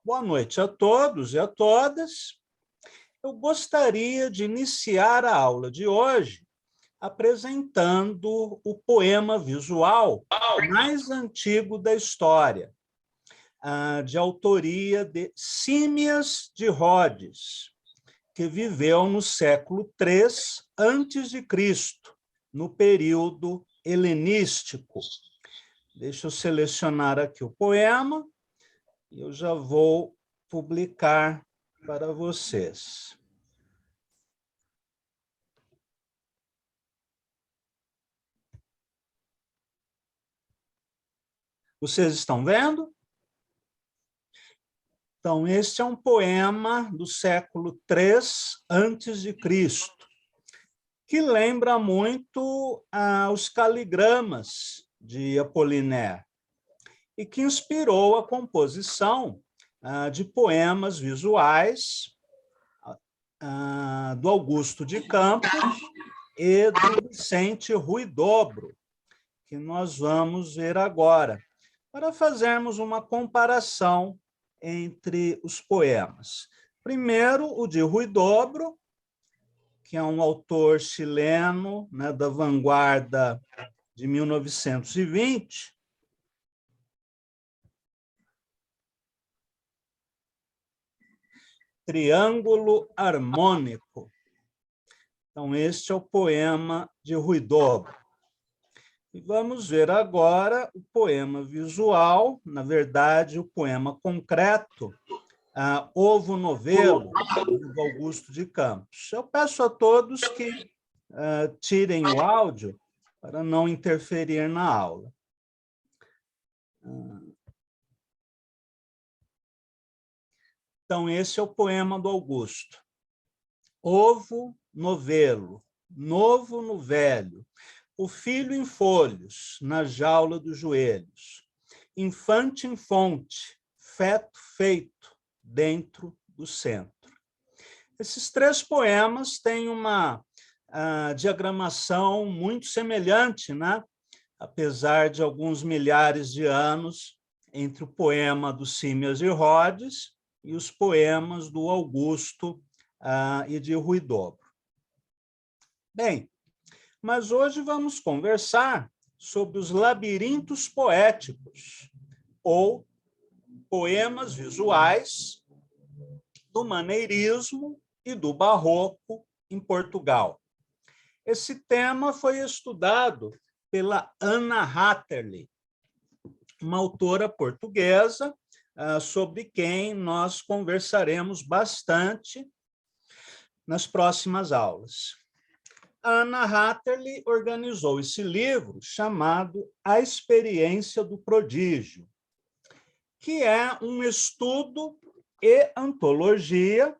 Boa noite a todos e a todas. Eu gostaria de iniciar a aula de hoje apresentando o poema visual mais antigo da história, de autoria de Símias de Rhodes, que viveu no século III a.C., no período helenístico. Deixa eu selecionar aqui o poema e eu já vou publicar para vocês. Vocês estão vendo? Então, este é um poema do século III a.C., que lembra muito os caligramas de Apollinaire e que inspirou a composição de poemas visuais do Augusto de Campos e do Vicente Huidobro, que nós vamos ver agora, para fazermos uma comparação entre os poemas. Primeiro, o de Huidobro, que é um autor chileno, da vanguarda de 1920, Triângulo Harmônico. Então, este é o poema de Huidobro. E vamos ver agora o poema visual, na verdade, o poema concreto, Ovo Novelo, do Augusto de Campos. Eu peço a todos que tirem o áudio para não interferir na aula. Então, esse é o poema do Augusto. Ovo novelo, novo no velho, o filho em folhos, na jaula dos joelhos, infante em fonte, feto feito, dentro do centro. Esses três poemas têm uma diagramação muito semelhante, apesar de alguns milhares de anos entre o poema do Símias de Rhodes e os poemas do Augusto e de Huidobro. Bem, mas hoje vamos conversar sobre os labirintos poéticos, ou poemas visuais do maneirismo e do barroco em Portugal. Esse tema foi estudado pela Anna Hatterley, uma autora portuguesa, sobre quem nós conversaremos bastante nas próximas aulas. A Anna Hatterley organizou esse livro chamado A Experiência do Prodígio, que é um estudo e antologia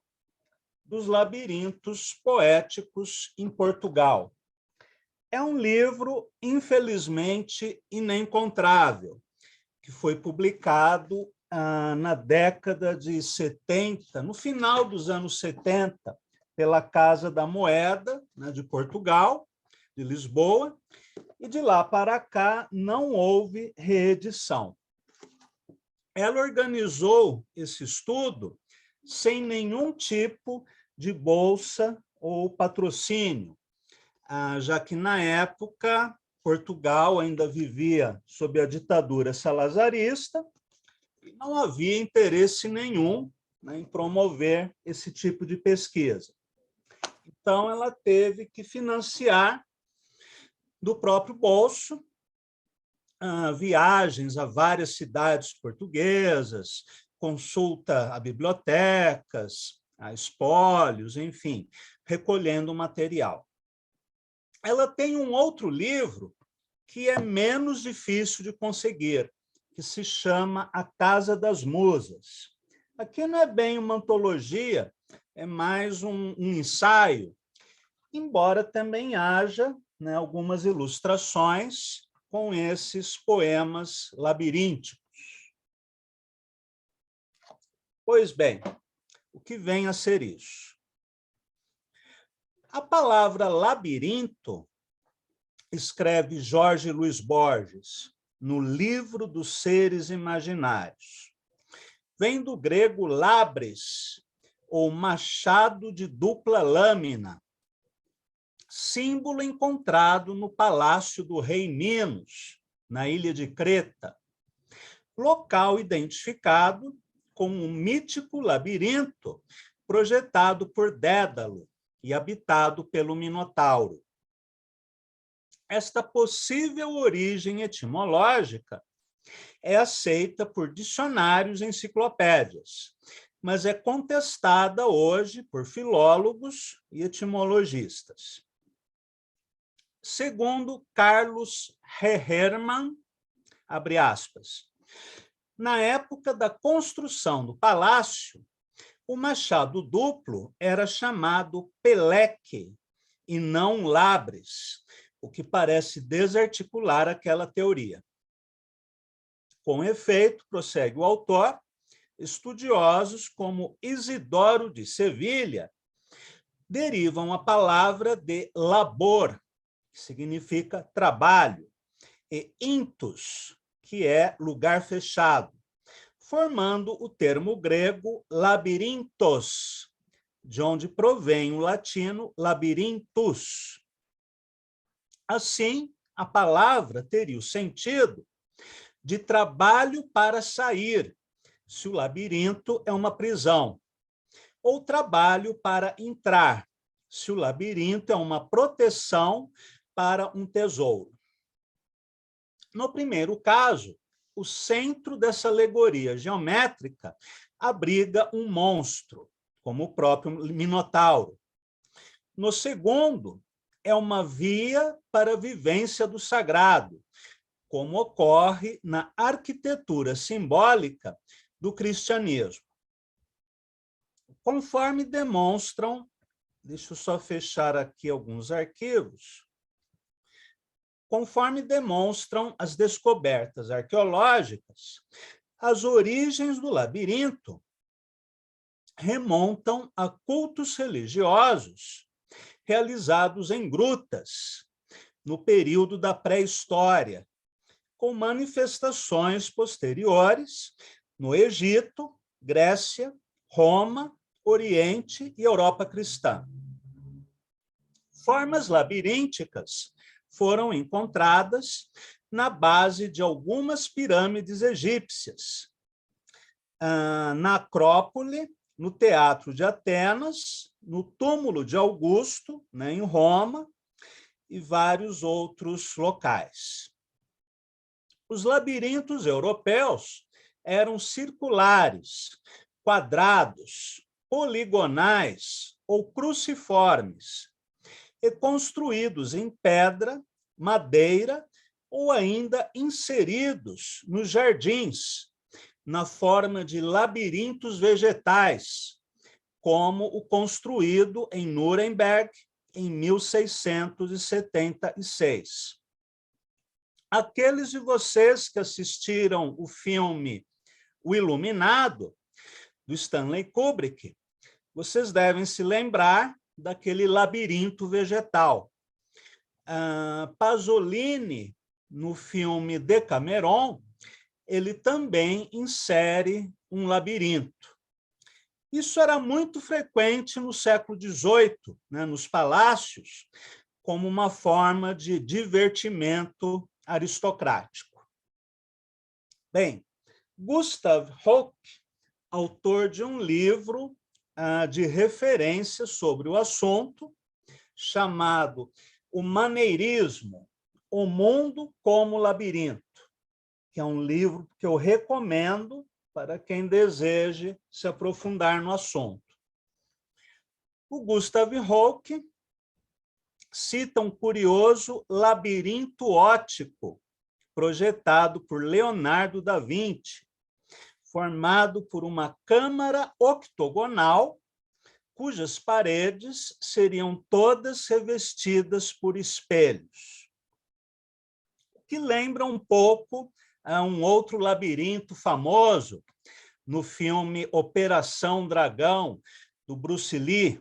dos labirintos poéticos em Portugal. É um livro, infelizmente, inencontrável, que foi publicado na década de 70, no final dos anos 70, pela Casa da Moeda, de Portugal, de Lisboa, e de lá para cá não houve reedição. Ela organizou esse estudo sem nenhum tipo de bolsa ou patrocínio, já que, na época, Portugal ainda vivia sob a ditadura salazarista e não havia interesse nenhum em promover esse tipo de pesquisa. Então, ela teve que financiar do próprio bolso viagens a várias cidades portuguesas, consulta a bibliotecas, a espólios, enfim, recolhendo material. Ela tem um outro livro que é menos difícil de conseguir, que se chama A Casa das Musas. Aqui não é bem uma antologia, é mais um ensaio, embora também haja algumas ilustrações com esses poemas labirínticos. Pois bem, o que vem a ser isso? A palavra labirinto, escreve Jorge Luis Borges no Livro dos Seres Imaginários, vem do grego labres, ou machado de dupla lâmina, símbolo encontrado no palácio do rei Minos, na ilha de Creta, local identificado como um mítico labirinto projetado por Dédalo e habitado pelo Minotauro. Esta possível origem etimológica é aceita por dicionários e enciclopédias, mas é contestada hoje por filólogos e etimologistas. Segundo Carlos Herrmann, abre aspas, na época da construção do palácio, o machado duplo era chamado peleque e não labres, o que parece desarticular aquela teoria. Com efeito, prossegue o autor, estudiosos como Isidoro de Sevilha derivam a palavra de labor, que significa trabalho, e intus, que é lugar fechado, formando o termo grego labirintos, de onde provém o latino labirintus. Assim, a palavra teria o sentido de trabalho para sair, se o labirinto é uma prisão, ou trabalho para entrar, se o labirinto é uma proteção para um tesouro. No primeiro caso, o centro dessa alegoria geométrica abriga um monstro, como o próprio Minotauro. No segundo, é uma via para a vivência do sagrado, como ocorre na arquitetura simbólica do cristianismo. Conforme demonstram, deixa eu só fechar aqui alguns arquivos, conforme demonstram as descobertas arqueológicas, as origens do labirinto remontam a cultos religiosos realizados em grutas no período da pré-história, com manifestações posteriores no Egito, Grécia, Roma, Oriente e Europa cristã. Formas labirínticas foram encontradas na base de algumas pirâmides egípcias, na Acrópole, no Teatro de Atenas, no túmulo de Augusto, em Roma, e vários outros locais. Os labirintos europeus eram circulares, quadrados, poligonais ou cruciformes, e construídos em pedra, madeira ou ainda inseridos nos jardins, na forma de labirintos vegetais, como o construído em Nuremberg em 1676. Aqueles de vocês que assistiram o filme O Iluminado, do Stanley Kubrick, vocês devem se lembrar daquele labirinto vegetal. Pasolini, no filme Decameron, ele também insere um labirinto. Isso era muito frequente no século XVIII, nos palácios, como uma forma de divertimento aristocrático. Bem, Gustav Holck, autor de um livro de referência sobre o assunto, chamado O Maneirismo, o Mundo como Labirinto, que é um livro que eu recomendo para quem deseje se aprofundar no assunto. O Gustav Holck cita um curioso labirinto óptico projetado por Leonardo da Vinci, formado por uma câmara octogonal cujas paredes seriam todas revestidas por espelhos, que lembra um pouco a um outro labirinto famoso no filme Operação Dragão, do Bruce Lee,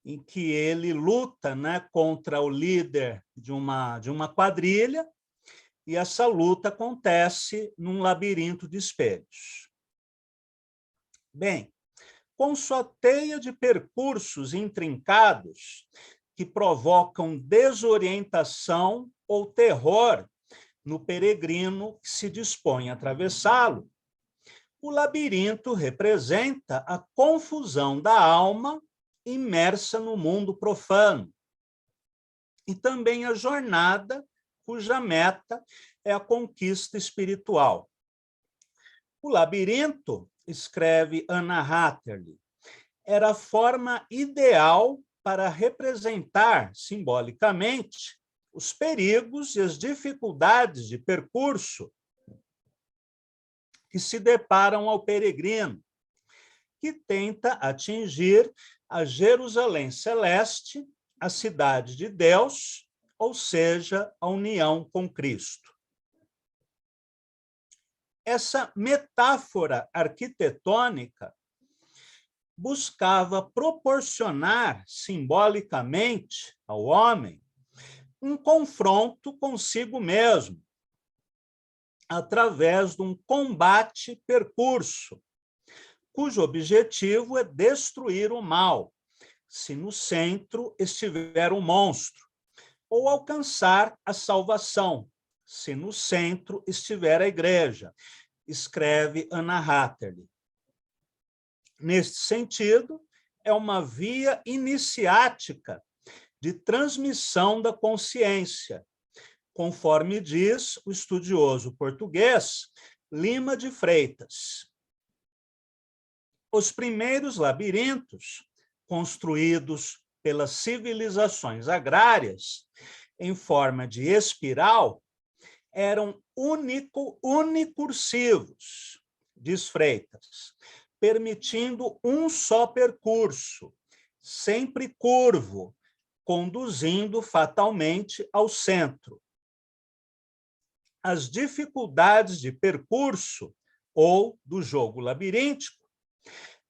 em que ele luta contra o líder de uma quadrilha, e essa luta acontece num labirinto de espelhos. Bem, com sua teia de percursos intrincados que provocam desorientação ou terror no peregrino que se dispõe a atravessá-lo, o labirinto representa a confusão da alma imersa no mundo profano e também a jornada cuja meta é a conquista espiritual. O labirinto, escreve Anna Hatterley, era a forma ideal para representar simbolicamente os perigos e as dificuldades de percurso que se deparam ao peregrino, que tenta atingir a Jerusalém Celeste, a cidade de Deus, ou seja, a união com Cristo. Essa metáfora arquitetônica buscava proporcionar simbolicamente ao homem um confronto consigo mesmo, através de um combate-percurso, cujo objetivo é destruir o mal, se no centro estiver o monstro, ou alcançar a salvação, se no centro estiver a igreja, escreve Anna Hatterley. Neste sentido, é uma via iniciática de transmissão da consciência, conforme diz o estudioso português Lima de Freitas. Os primeiros labirintos, construídos pelas civilizações agrárias, em forma de espiral, eram unicursivos, diz Freitas, permitindo um só percurso, sempre curvo, conduzindo fatalmente ao centro. As dificuldades de percurso ou do jogo labiríntico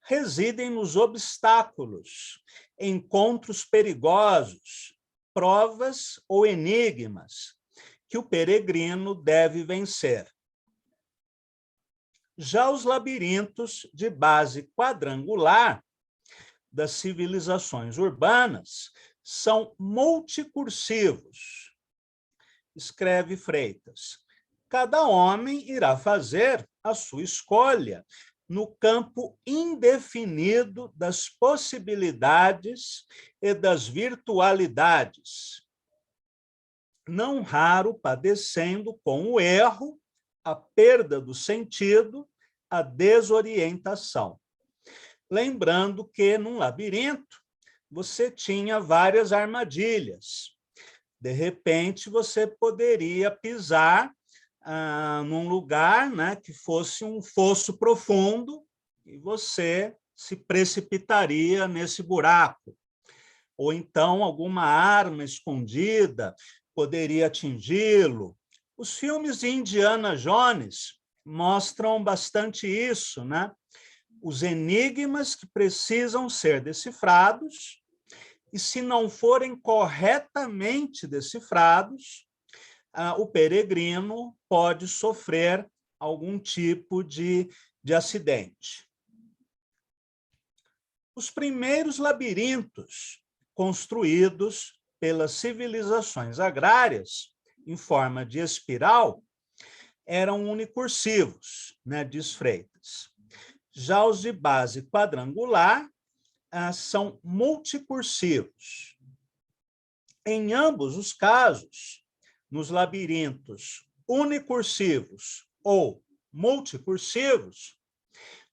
residem nos obstáculos, encontros perigosos, provas ou enigmas que o peregrino deve vencer. Já os labirintos de base quadrangular das civilizações urbanas são multicursivos, escreve Freitas. Cada homem irá fazer a sua escolha no campo indefinido das possibilidades e das virtualidades, não raro padecendo com o erro, a perda do sentido, a desorientação. Lembrando que, num labirinto, você tinha várias armadilhas. De repente, você poderia pisar num lugar, né, que fosse um fosso profundo e você se precipitaria nesse buraco. Ou então, alguma arma escondida poderia atingi-lo. Os filmes de Indiana Jones mostram bastante isso, né? Os enigmas que precisam ser decifrados, e se não forem corretamente decifrados, o peregrino pode sofrer algum tipo de acidente. Os primeiros labirintos construídos pelas civilizações agrárias, em forma de espiral, eram unicursivos, né, diz Freitas. Já os de base quadrangular são multicursivos. Em ambos os casos, nos labirintos unicursivos ou multicursivos,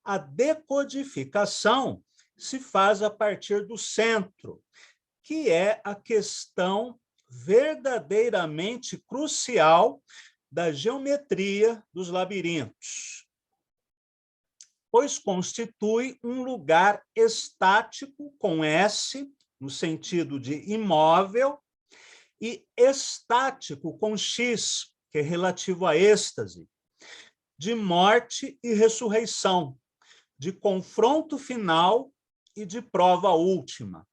a decodificação se faz a partir do centro, que é a questão verdadeiramente crucial da geometria dos labirintos, pois constitui um lugar estático com S, no sentido de imóvel, e estático com X, que é relativo à êxtase, de morte e ressurreição, de confronto final e de prova última.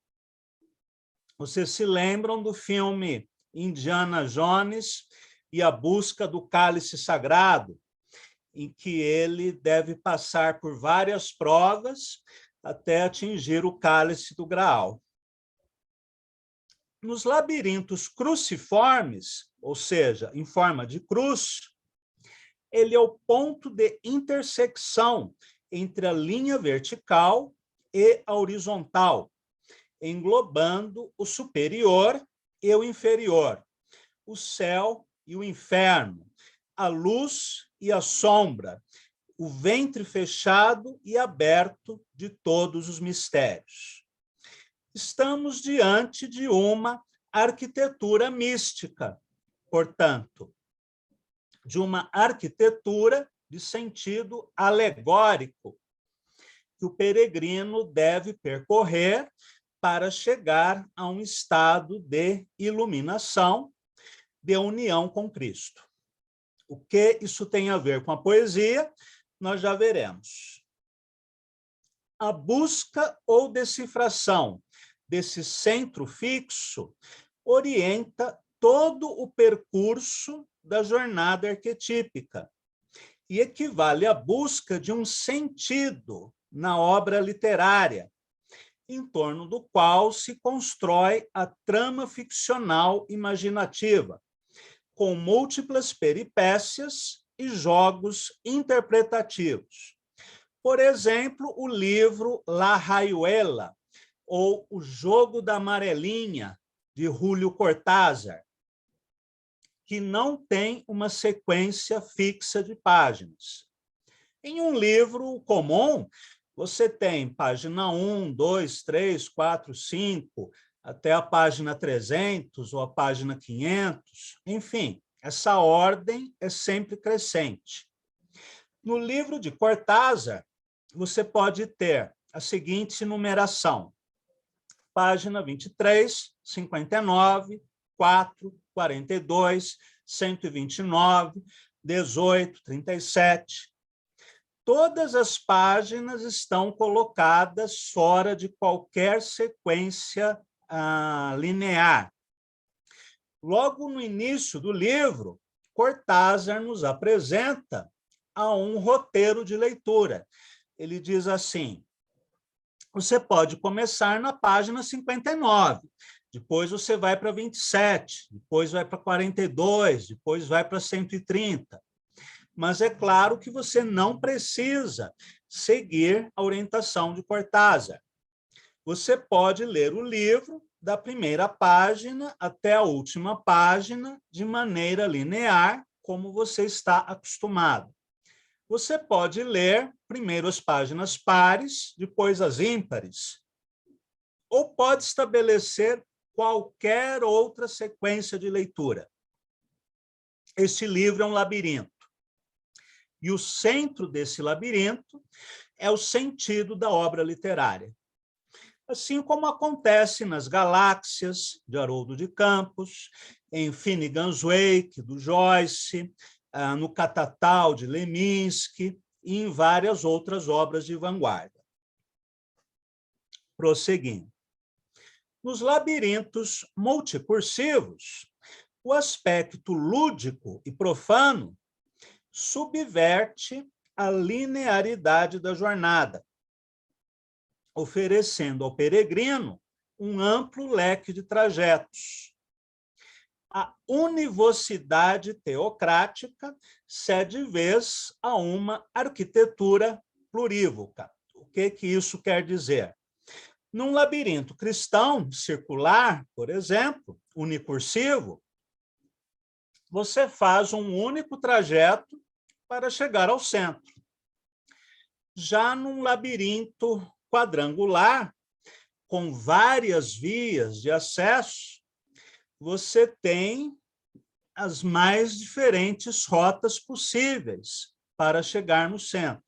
Vocês se lembram do filme Indiana Jones e a Busca do Cálice Sagrado, em que ele deve passar por várias provas até atingir o cálice do Graal. Nos labirintos cruciformes, ou seja, em forma de cruz, ele é o ponto de intersecção entre a linha vertical e a horizontal, englobando o superior e o inferior, o céu e o inferno, a luz e a sombra, o ventre fechado e aberto de todos os mistérios. Estamos diante de uma arquitetura mística, portanto, de uma arquitetura de sentido alegórico, que o peregrino deve percorrer para chegar a um estado de iluminação, de união com Cristo. O que isso tem a ver com a poesia, nós já veremos. A busca ou decifração desse centro fixo orienta todo o percurso da jornada arquetípica e equivale à busca de um sentido na obra literária, em torno do qual se constrói a trama ficcional imaginativa, com múltiplas peripécias e jogos interpretativos. Por exemplo, o livro La Rayuela, ou O Jogo da Amarelinha, de Julio Cortázar, que não tem uma sequência fixa de páginas. Em um livro comum, você tem página 1, 2, 3, 4, 5, até a página 300 ou a página 500, enfim, essa ordem é sempre crescente. No livro de Cortázar, você pode ter a seguinte numeração: página 23, 59, 4, 42, 129, 18, 37. Todas as páginas estão colocadas fora de qualquer sequência linear. Logo no início do livro, Cortázar nos apresenta a um roteiro de leitura. Ele diz assim: você pode começar na página 59, depois você vai para 27, depois vai para 42, depois vai para 130. Mas é claro que você não precisa seguir a orientação de Cortázar. Você pode ler o livro da primeira página até a última página de maneira linear, como você está acostumado. Você pode ler primeiro as páginas pares, depois as ímpares, ou pode estabelecer qualquer outra sequência de leitura. Este livro é um labirinto. E o centro desse labirinto é o sentido da obra literária. Assim como acontece nas Galáxias, de Haroldo de Campos, em Finnegans Wake, do Joyce, no Catatal, de Leminski, e em várias outras obras de vanguarda. Prosseguindo. Nos labirintos multicursivos, o aspecto lúdico e profano subverte a linearidade da jornada, oferecendo ao peregrino um amplo leque de trajetos. A univocidade teocrática cede vez a uma arquitetura plurívoca. O que isso quer dizer? Num labirinto cristão circular, por exemplo, unicursivo, você faz um único trajeto para chegar ao centro. Já num labirinto quadrangular, com várias vias de acesso, você tem as mais diferentes rotas possíveis para chegar no centro.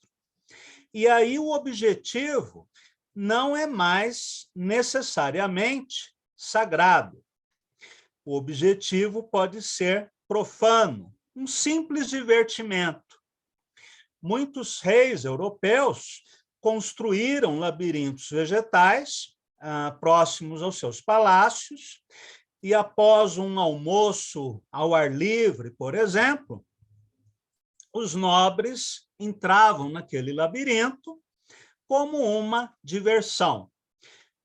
E aí o objetivo não é mais necessariamente sagrado. O objetivo pode ser profano, um simples divertimento. Muitos reis europeus construíram labirintos vegetais próximos aos seus palácios e, após um almoço ao ar livre, por exemplo, os nobres entravam naquele labirinto como uma diversão,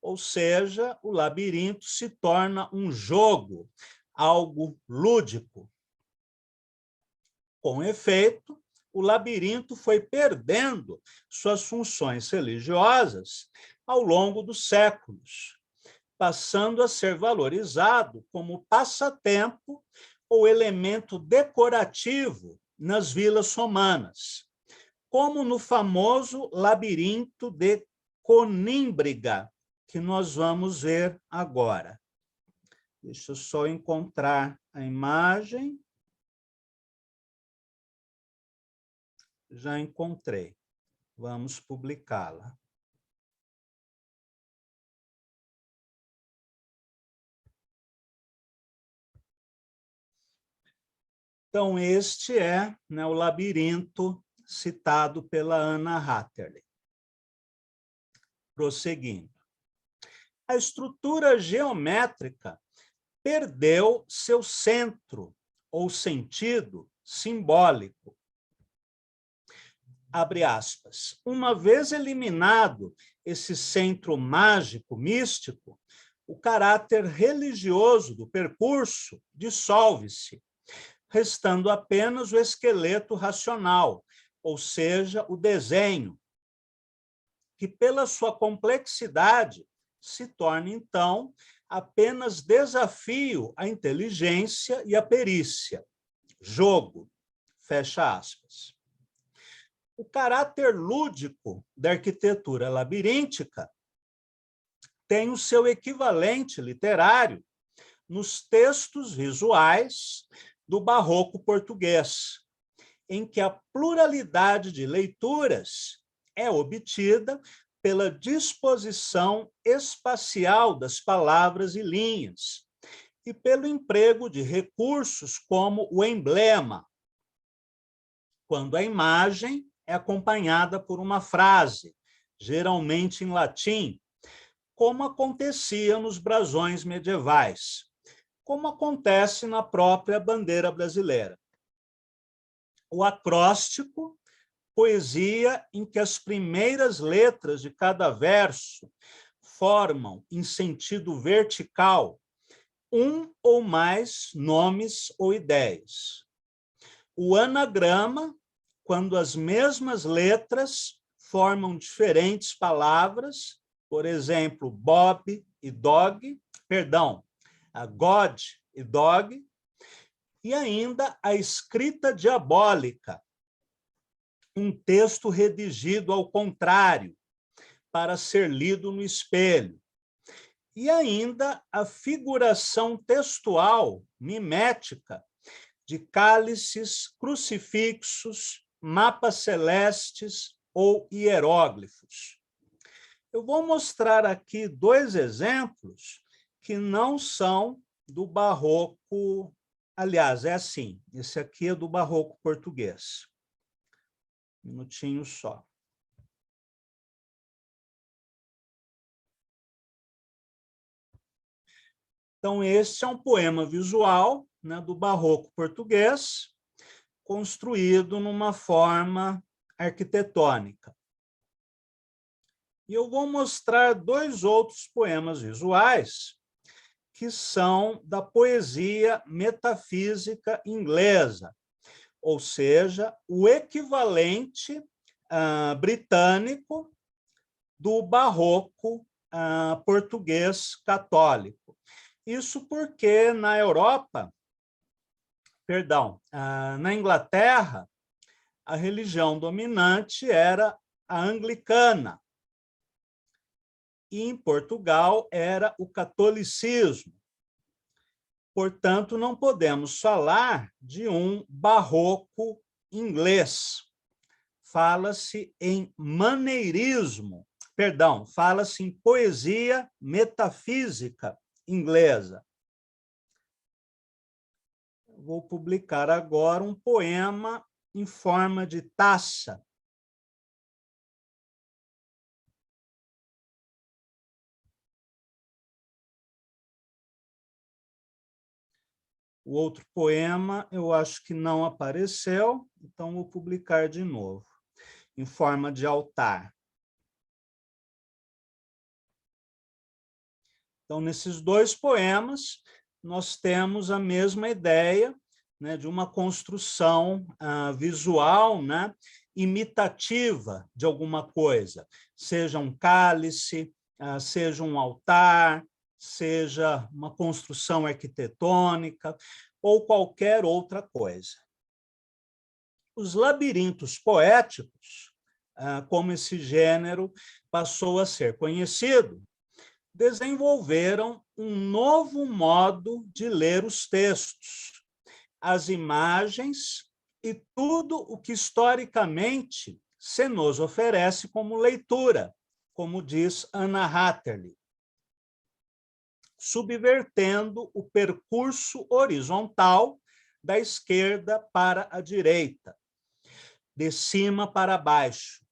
ou seja, o labirinto se torna um jogo, algo lúdico. Com efeito, o labirinto foi perdendo suas funções religiosas ao longo dos séculos, passando a ser valorizado como passatempo ou elemento decorativo nas vilas romanas, como no famoso labirinto de Conímbriga, que nós vamos ver agora. Deixa eu só encontrar a imagem. Já encontrei. Vamos publicá-la. Então, este é, né, o labirinto citado pela Anna Hatterley. Prosseguindo. A estrutura geométrica perdeu seu centro ou sentido simbólico. Abre aspas. Uma vez eliminado esse centro mágico, místico, o caráter religioso do percurso dissolve-se, restando apenas o esqueleto racional, ou seja, o desenho, que pela sua complexidade se torna, então, apenas desafio à inteligência e à perícia. Jogo, fecha aspas. O caráter lúdico da arquitetura labiríntica tem o seu equivalente literário nos textos visuais do barroco português, em que a pluralidade de leituras é obtida pela disposição espacial das palavras e linhas e pelo emprego de recursos como o emblema, quando a imagem é acompanhada por uma frase, geralmente em latim, como acontecia nos brasões medievais, como acontece na própria bandeira brasileira. O acróstico, poesia em que as primeiras letras de cada verso formam, em sentido vertical, um ou mais nomes ou ideias. O anagrama, quando as mesmas letras formam diferentes palavras, por exemplo, Bob e Dog, perdão, God e Dog, e ainda a escrita diabólica, um texto redigido ao contrário, para ser lido no espelho. E ainda a figuração textual, mimética, de cálices, crucifixos, mapas celestes ou hieróglifos. Eu vou mostrar aqui dois exemplos que não são do barroco. Aliás, é assim, esse aqui é do barroco português. Um minutinho só. Então, este é um poema visual, né, do barroco português, construído numa forma arquitetônica. E eu vou mostrar dois outros poemas visuais que são da poesia metafísica inglesa, ou seja, o equivalente britânico do barroco português católico. Isso porque na Europa, perdão, na Inglaterra, a religião dominante era a anglicana, e em Portugal era o catolicismo. Portanto, não podemos falar de um barroco inglês. Fala-se em maneirismo, perdão, fala-se em poesia metafísica inglesa. Vou publicar agora um poema em forma de taça. O outro poema, eu acho que não apareceu, então vou publicar de novo, em forma de altar. Então, nesses dois poemas, nós temos a mesma ideia, né, de uma construção visual, né, imitativa de alguma coisa, seja um cálice, seja um altar, seja uma construção arquitetônica ou qualquer outra coisa. Os labirintos poéticos, como esse gênero passou a ser conhecido, desenvolveram um novo modo de ler os textos, as imagens e tudo o que historicamente se nos oferece como leitura, como diz Anna Hatterley, subvertendo o percurso horizontal da esquerda para a direita, de cima para baixo.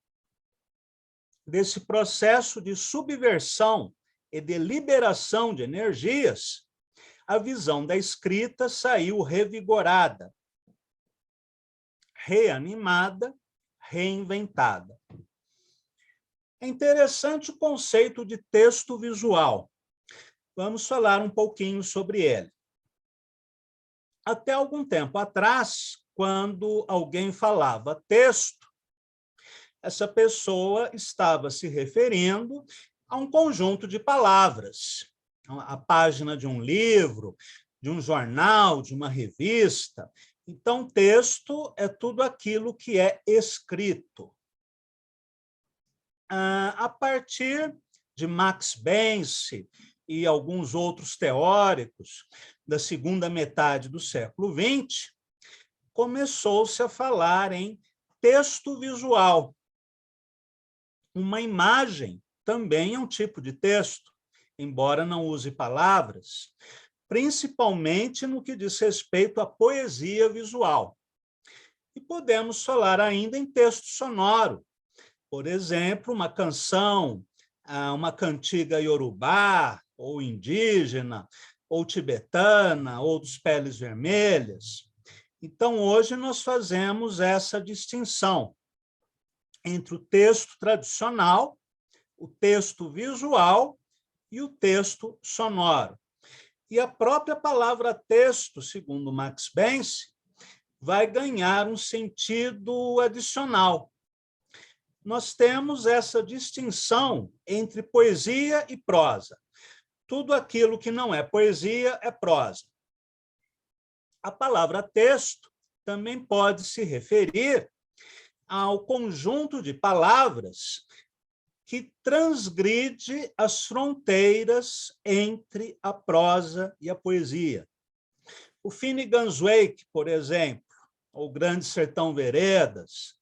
Desse processo de subversão e de liberação de energias, a visão da escrita saiu revigorada, reanimada, reinventada. É interessante o conceito de texto visual. Vamos falar um pouquinho sobre ele. Até algum tempo atrás, quando alguém falava texto, essa pessoa estava se referindo a um conjunto de palavras, a página de um livro, de um jornal, de uma revista. Então, texto é tudo aquilo que é escrito. A partir de Max Bense e alguns outros teóricos da segunda metade do século XX, começou-se a falar em texto visual. Uma imagem também é um tipo de texto, embora não use palavras, principalmente no que diz respeito à poesia visual. E podemos falar ainda em texto sonoro. Por exemplo, uma canção, uma cantiga iorubá, ou indígena, ou tibetana, ou dos Peles Vermelhas. Então, hoje nós fazemos essa distinção entre o texto tradicional, o texto visual e o texto sonoro. E a própria palavra texto, segundo Max Bense, vai ganhar um sentido adicional. Nós temos essa distinção entre poesia e prosa. Tudo aquilo que não é poesia é prosa. A palavra texto também pode se referir ao conjunto de palavras que transgride as fronteiras entre a prosa e a poesia. O Finnegans Wake, por exemplo, ou Grande Sertão Veredas,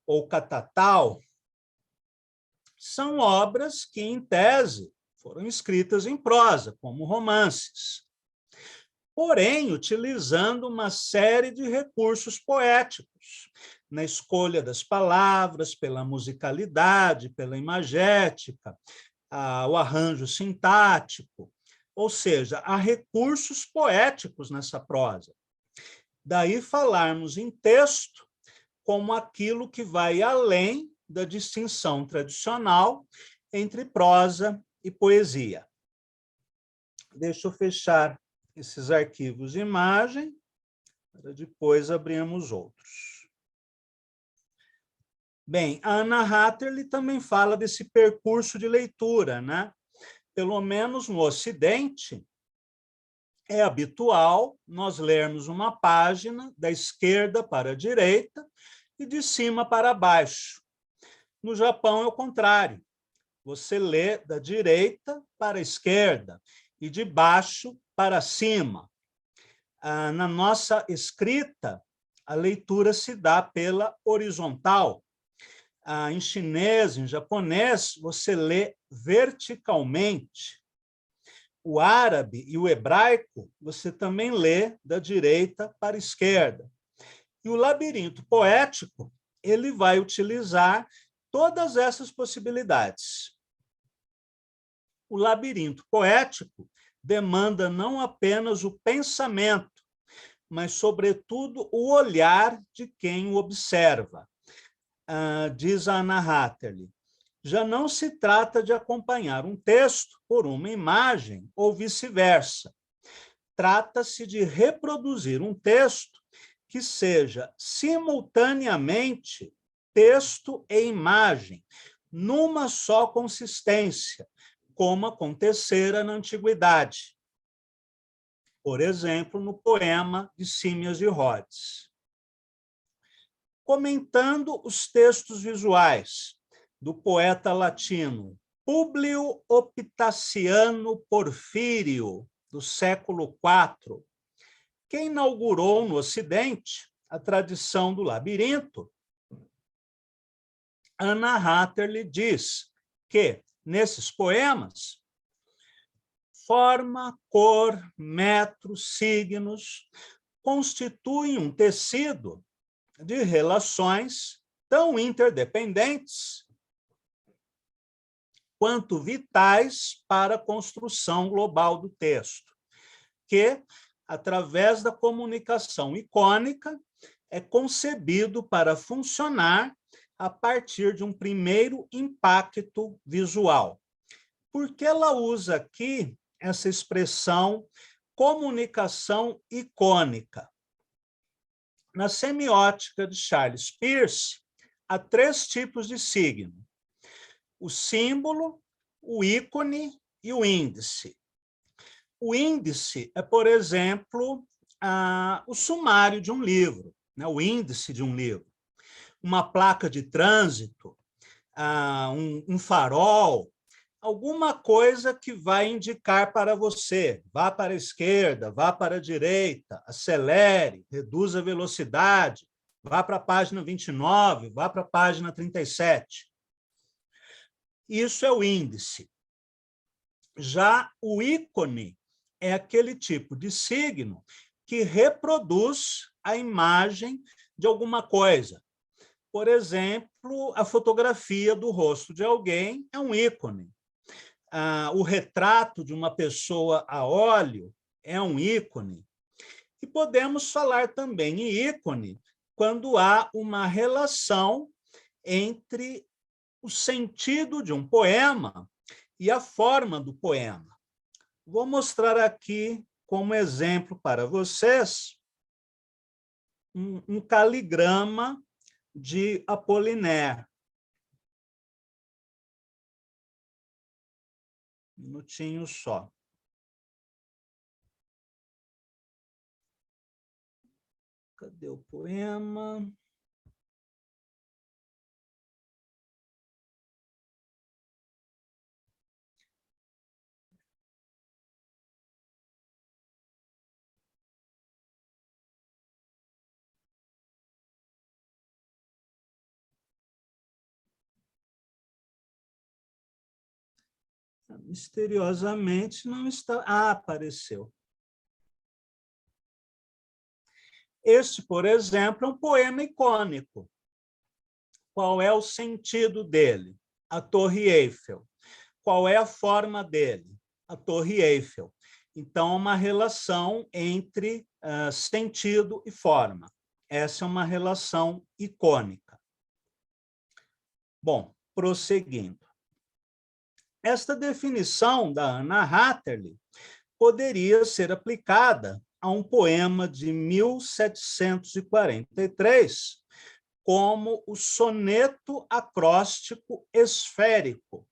ou Catatal, são obras que, em tese, foram escritas em prosa, como romances, porém utilizando uma série de recursos poéticos, na escolha das palavras, pela musicalidade, pela imagética, o arranjo sintático, ou seja, há recursos poéticos nessa prosa. Daí falarmos em texto como aquilo que vai além da distinção tradicional entre prosa e poesia. Deixa eu fechar esses arquivos de imagem, para depois abrirmos outros. Bem, a Anna Hatterley também fala desse percurso de leitura, né? Pelo menos no Ocidente, é habitual nós lermos uma página da esquerda para a direita e de cima para baixo. No Japão é o contrário. Você lê da direita para a esquerda e de baixo para cima. Na nossa escrita, a leitura se dá pela horizontal. Em chinês, em japonês, você lê verticalmente. O árabe e o hebraico, você também lê da direita para a esquerda. E o labirinto poético, ele vai utilizar todas essas possibilidades. O labirinto poético demanda não apenas o pensamento, mas, sobretudo, o olhar de quem o observa. Diz a Anna Hatterley, já não se trata de acompanhar um texto por uma imagem ou vice-versa. Trata-se de reproduzir um texto que seja simultaneamente texto e imagem, numa só consistência, como acontecera na antiguidade. Por exemplo, no poema de Simmias de Rhodes. Comentando os textos visuais do poeta latino Públio Optaciano Porfírio, do século IV, que inaugurou no Ocidente a tradição do labirinto, Anna Hatterley diz que, nesses poemas, forma, cor, metros, signos constituem um tecido de relações tão interdependentes quanto vitais para a construção global do texto, que, através da comunicação icônica, é concebido para funcionar a partir de um primeiro impacto visual. Por que ela usa aqui essa expressão comunicação icônica? Na semiótica de Charles Peirce, há 3 tipos de signo: o símbolo, o ícone e o índice. O índice é, por exemplo, o sumário de um livro, né? O índice de um livro. Uma placa de trânsito, um farol, alguma coisa que vai indicar para você, vá para a esquerda, vá para a direita, acelere, reduza a velocidade, vá para a página 29, vá para a página 37. Isso é o índice. Já o ícone é aquele tipo de signo que reproduz a imagem de alguma coisa. Por exemplo, a fotografia do rosto de alguém é um ícone. O retrato de uma pessoa a óleo é um ícone. E podemos falar também em ícone quando há uma relação entre o sentido de um poema e a forma do poema. Vou mostrar aqui como exemplo para vocês um caligrama de Apollinaire. Um minutinho só. Cadê o poema? Misteriosamente não está... apareceu. Este, por exemplo, é um poema icônico. Qual é o sentido dele? A Torre Eiffel. Qual é a forma dele? A Torre Eiffel. Então, uma relação entre sentido e forma. Essa é uma relação icônica. Bom, prosseguindo. Esta definição da Anna Hatterley poderia ser aplicada a um poema de 1743, como o Soneto Acróstico Esférico,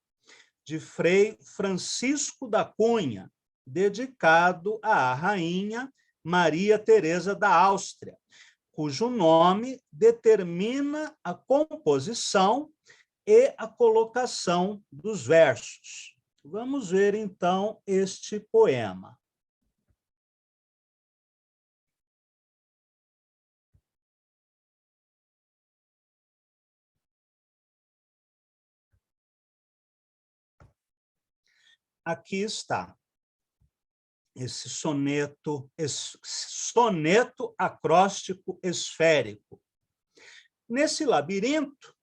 de Frei Francisco da Cunha, dedicado à rainha Maria Teresa da Áustria, cujo nome determina a composição e a colocação dos versos. Vamos ver, então, este poema. Aqui está esse soneto acróstico esférico. Nesse labirinto,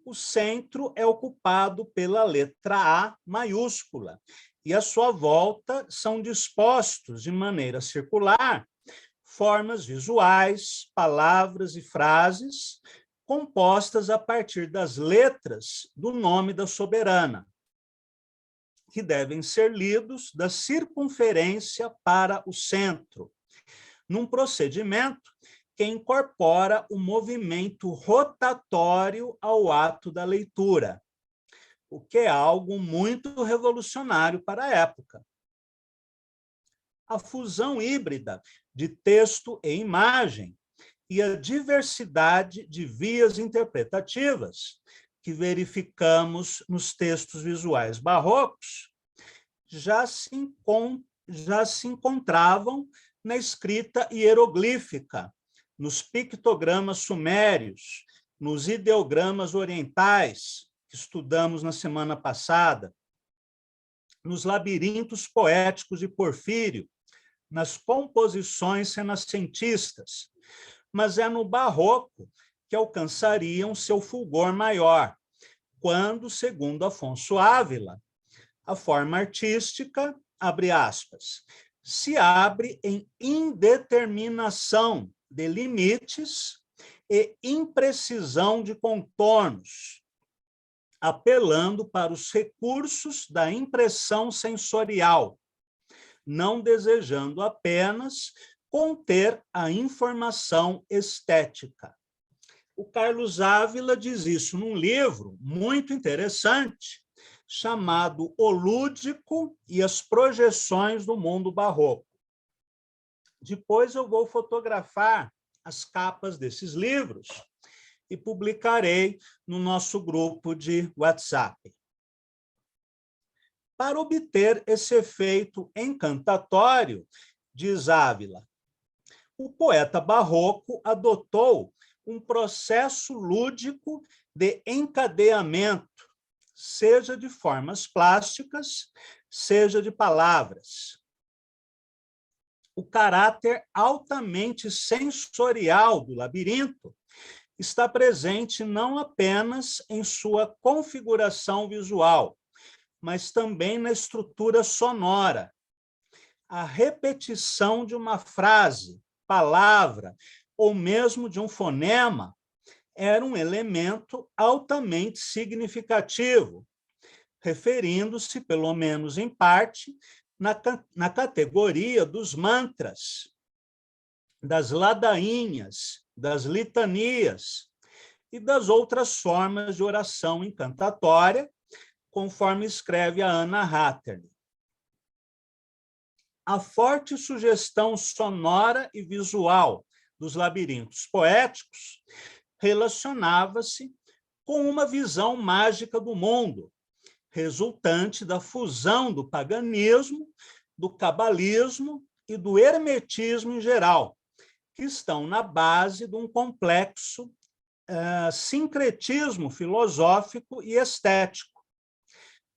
o centro é ocupado pela letra A maiúscula, e à sua volta são dispostos de maneira circular formas visuais, palavras e frases compostas a partir das letras do nome da soberana, que devem ser lidos da circunferência para o centro, num procedimento que incorpora o movimento rotatório ao ato da leitura, o que é algo muito revolucionário para a época. A fusão híbrida de texto e imagem e a diversidade de vias interpretativas que verificamos nos textos visuais barrocos já se encontravam na escrita hieroglífica, nos pictogramas sumérios, nos ideogramas orientais, que estudamos na semana passada, nos labirintos poéticos de Porfírio, nas composições renascentistas, mas é no Barroco que alcançariam seu fulgor maior, quando, segundo Afonso Ávila, a forma artística, abre aspas, se abre em indeterminação de limites e imprecisão de contornos, apelando para os recursos da impressão sensorial, não desejando apenas conter a informação estética. O Carlos Ávila diz isso num livro muito interessante, chamado O Lúdico e as Projeções do Mundo Barroco. Depois eu vou fotografar as capas desses livros e publicarei no nosso grupo de WhatsApp. Para obter esse efeito encantatório, diz Ávila, o poeta barroco adotou um processo lúdico de encadeamento, seja de formas plásticas, seja de palavras. O caráter altamente sensorial do labirinto está presente não apenas em sua configuração visual, mas também na estrutura sonora. A repetição de uma frase, palavra, ou mesmo de um fonema, era um elemento altamente significativo, referindo-se, pelo menos em parte, na categoria dos mantras, das ladainhas, das litanias e das outras formas de oração encantatória, conforme escreve a Anna Hatterney. A forte sugestão sonora e visual dos labirintos poéticos relacionava-se com uma visão mágica do mundo, resultante da fusão do paganismo, do cabalismo e do hermetismo em geral, que estão na base de um complexo sincretismo filosófico e estético,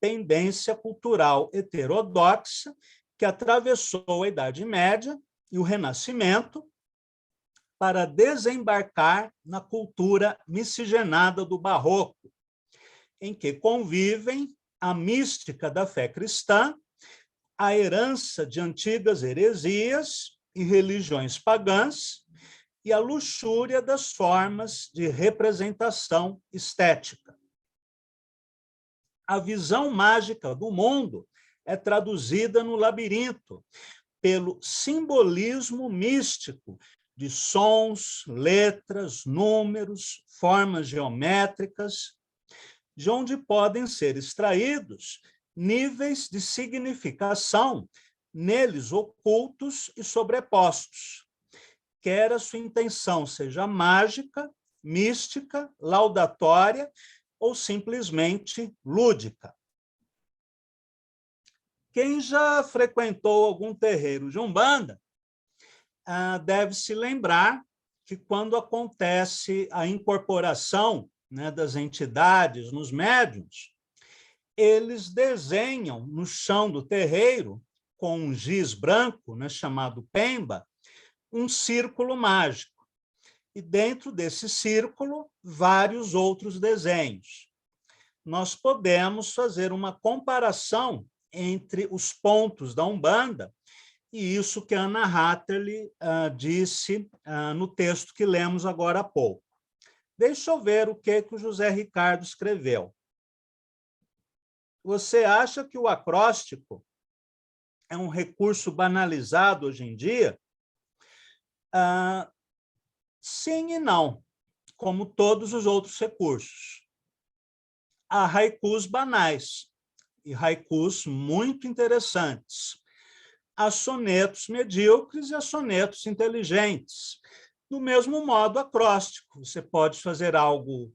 tendência cultural heterodoxa que atravessou a Idade Média e o Renascimento para desembarcar na cultura miscigenada do Barroco, em que convivem a mística da fé cristã, a herança de antigas heresias e religiões pagãs e a luxúria das formas de representação estética. A visão mágica do mundo é traduzida no labirinto pelo simbolismo místico de sons, letras, números, formas geométricas, de onde podem ser extraídos níveis de significação neles ocultos e sobrepostos, quer a sua intenção seja mágica, mística, laudatória ou simplesmente lúdica. Quem já frequentou algum terreiro de Umbanda deve se lembrar que quando acontece a incorporação, né, das entidades nos médiuns, eles desenham no chão do terreiro, com um giz branco, né, chamado pemba, um círculo mágico. E dentro desse círculo, vários outros desenhos. Nós podemos fazer uma comparação entre os pontos da Umbanda e isso que a Anna Hatterley disse no texto que lemos agora há pouco. Deixa eu ver o que o José Ricardo escreveu. Você acha que o acróstico é um recurso banalizado hoje em dia? Sim e não, como todos os outros recursos. Há haikus banais e haikus muito interessantes. Há sonetos medíocres e há sonetos inteligentes. Do mesmo modo, acróstico. Você pode fazer algo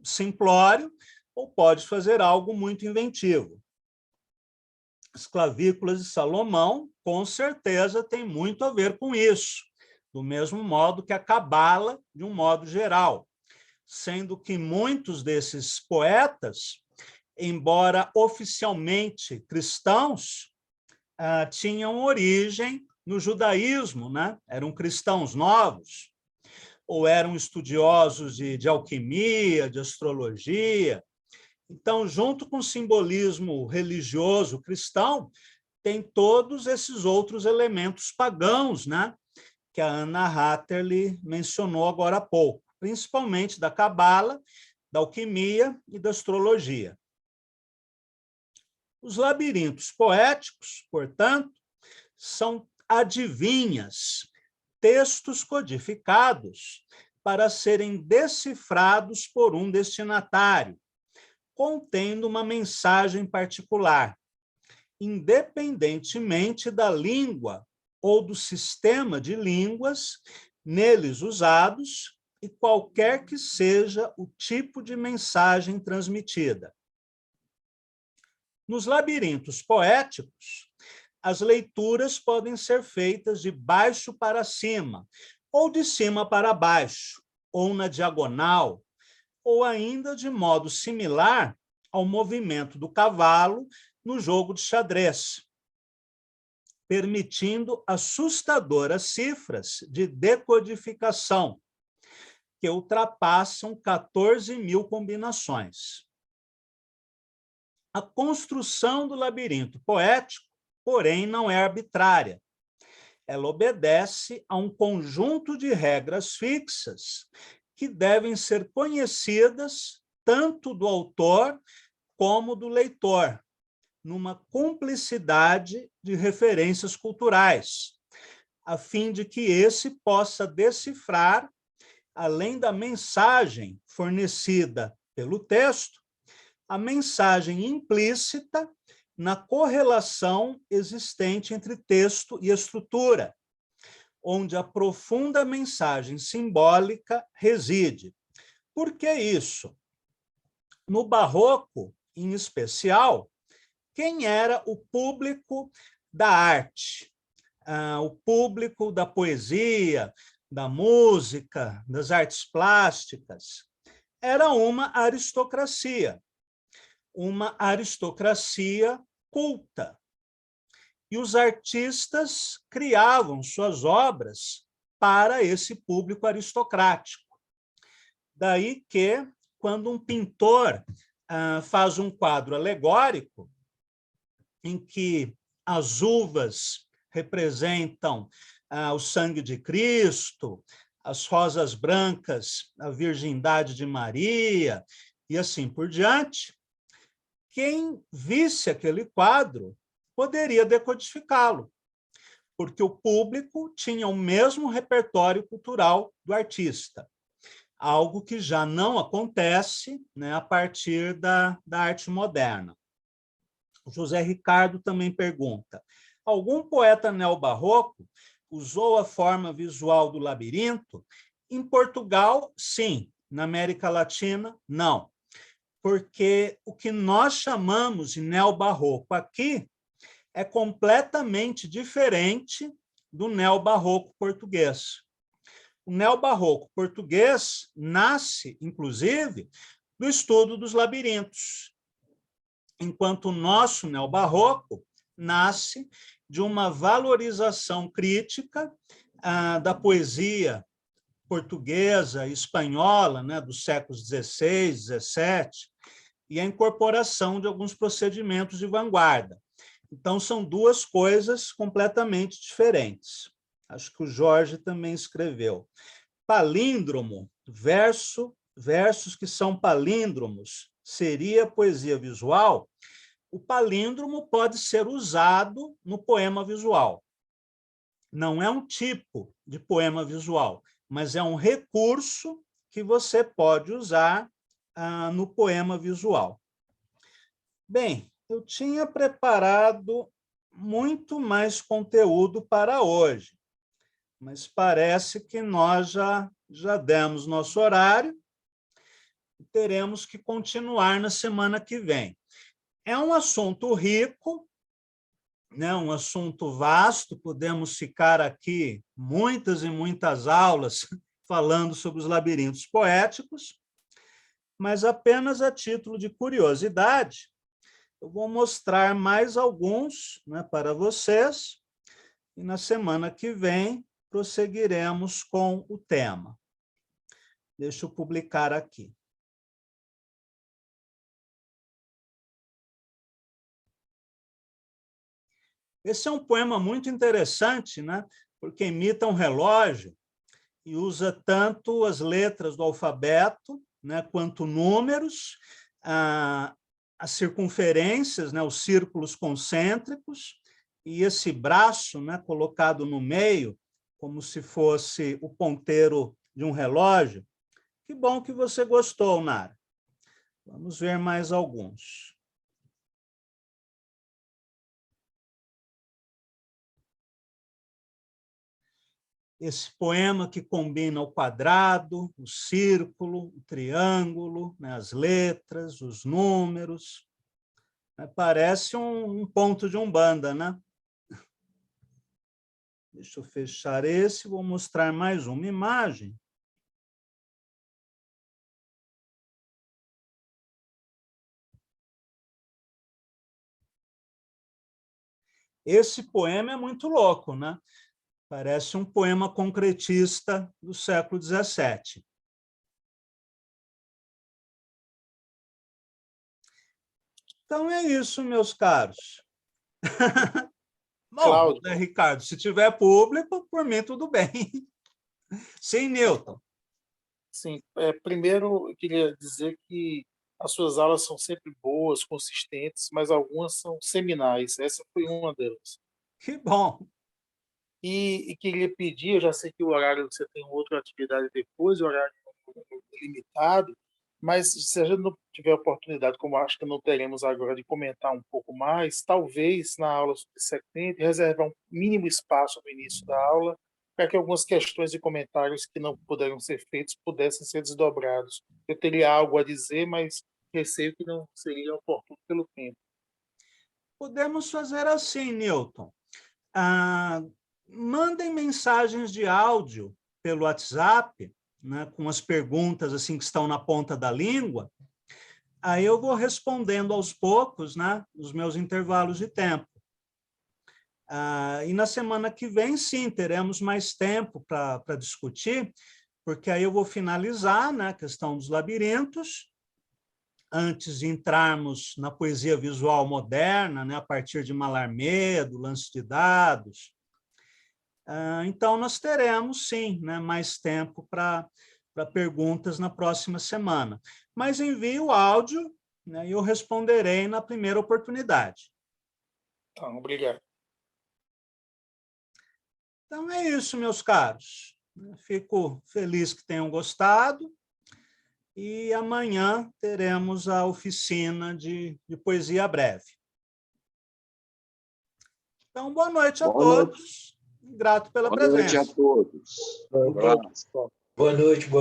simplório ou pode fazer algo muito inventivo. As clavículas de Salomão, com certeza, tem muito a ver com isso, do mesmo modo que a cabala, de um modo geral, sendo que muitos desses poetas, embora oficialmente cristãos, tinham origem no judaísmo, né? Eram cristãos novos, ou eram estudiosos de alquimia, de astrologia. Então, junto com o simbolismo religioso cristão, tem todos esses outros elementos pagãos, né? Que a Anna Hatterley mencionou agora há pouco, principalmente da cabala, da alquimia e da astrologia. Os labirintos poéticos, portanto, são adivinhas, textos codificados para serem decifrados por um destinatário, contendo uma mensagem particular, independentemente da língua ou do sistema de línguas neles usados e qualquer que seja o tipo de mensagem transmitida. Nos labirintos poéticos, as leituras podem ser feitas de baixo para cima, ou de cima para baixo, ou na diagonal, ou ainda de modo similar ao movimento do cavalo no jogo de xadrez, permitindo assustadoras cifras de decodificação, que ultrapassam 14.000 combinações. A construção do labirinto poético, porém, não é arbitrária. Ela obedece a um conjunto de regras fixas que devem ser conhecidas tanto do autor como do leitor, numa cumplicidade de referências culturais, a fim de que esse possa decifrar, além da mensagem fornecida pelo texto, a mensagem implícita na correlação existente entre texto e estrutura, onde a profunda mensagem simbólica reside. Por que isso? No Barroco, em especial, quem era o público da arte? O público da poesia, da música, das artes plásticas? Era uma aristocracia culta. E os artistas criavam suas obras para esse público aristocrático. Daí que, quando um pintor faz um quadro alegórico, em que as uvas representam o sangue de Cristo, as rosas brancas, a virgindade de Maria, e assim por diante, quem visse aquele quadro poderia decodificá-lo, porque o público tinha o mesmo repertório cultural do artista, algo que já não acontece, né, a partir da arte moderna. O José Ricardo também pergunta: algum poeta neobarroco usou a forma visual do labirinto? Em Portugal, sim. Na América Latina, não. Porque o que nós chamamos de neobarroco aqui é completamente diferente do neobarroco português. O neobarroco português nasce, inclusive, do estudo dos labirintos, enquanto o nosso neobarroco nasce de uma valorização crítica da poesia portuguesa e espanhola, né, dos séculos XVI, XVII, e a incorporação de alguns procedimentos de vanguarda. Então, são duas coisas completamente diferentes. Acho que o Jorge também escreveu. Palíndromo, versos que são palíndromos, seria poesia visual? O palíndromo pode ser usado no poema visual. Não é um tipo de poema visual, mas é um recurso que você pode usar no poema visual. Bem, eu tinha preparado muito mais conteúdo para hoje, mas parece que nós já demos nosso horário e teremos que continuar na semana que vem. É um assunto rico, né, um assunto vasto, podemos ficar aqui muitas e muitas aulas falando sobre os labirintos poéticos, mas apenas a título de curiosidade, eu vou mostrar mais alguns, né, para vocês, e na semana que vem prosseguiremos com o tema. Deixa eu publicar aqui. Esse é um poema muito interessante, né, porque imita um relógio e usa tanto as letras do alfabeto, né, quanto números, as circunferências, né, os círculos concêntricos, e esse braço, né, colocado no meio, como se fosse o ponteiro de um relógio. Que bom que você gostou, Nara. Vamos ver mais alguns. Esse poema que combina o quadrado, o círculo, o triângulo, né, as letras, os números. Parece um ponto de Umbanda, né? Deixa eu fechar esse, vou mostrar mais uma imagem. Esse poema é muito louco, né? Parece um poema concretista do século XVII. Então é isso, meus caros. Bom, Cláudio, né, Ricardo, se tiver público, por mim tudo bem. Sim, Newton. sim, primeiro eu queria dizer que as suas aulas são sempre boas, consistentes, mas algumas são seminais. Essa foi uma delas. Que bom. E queria pedir, eu já sei que o horário você tem outra atividade depois, o horário é limitado, mas se a gente não tiver oportunidade, como acho que não teremos agora, de comentar um pouco mais, talvez na aula subsequente reservar um mínimo espaço no início da aula para que algumas questões e comentários que não puderam ser feitos pudessem ser desdobrados. Eu teria algo a dizer, mas receio que não seria oportuno pelo tempo. Podemos fazer assim, Newton. Mandem mensagens de áudio pelo WhatsApp, né, com as perguntas assim que estão na ponta da língua. Aí eu vou respondendo aos poucos, né, nos meus intervalos de tempo. E na semana que vem, sim, teremos mais tempo para discutir, porque aí eu vou finalizar, né, a questão dos labirintos, antes de entrarmos na poesia visual moderna, né, a partir de Mallarmé, do lance de dados. Então, nós teremos, sim, né, mais tempo para perguntas na próxima semana. Mas envie o áudio, né, e eu responderei na primeira oportunidade. Então, obrigado. Então, é isso, meus caros. Fico feliz que tenham gostado. E amanhã teremos a oficina de poesia breve. Então, boa noite a todos. Grato pela presença. Boa noite a todos. Boa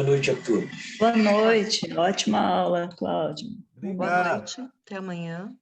noite a todos. Boa noite, ótima aula, Cláudio. Obrigado. Boa noite, até amanhã.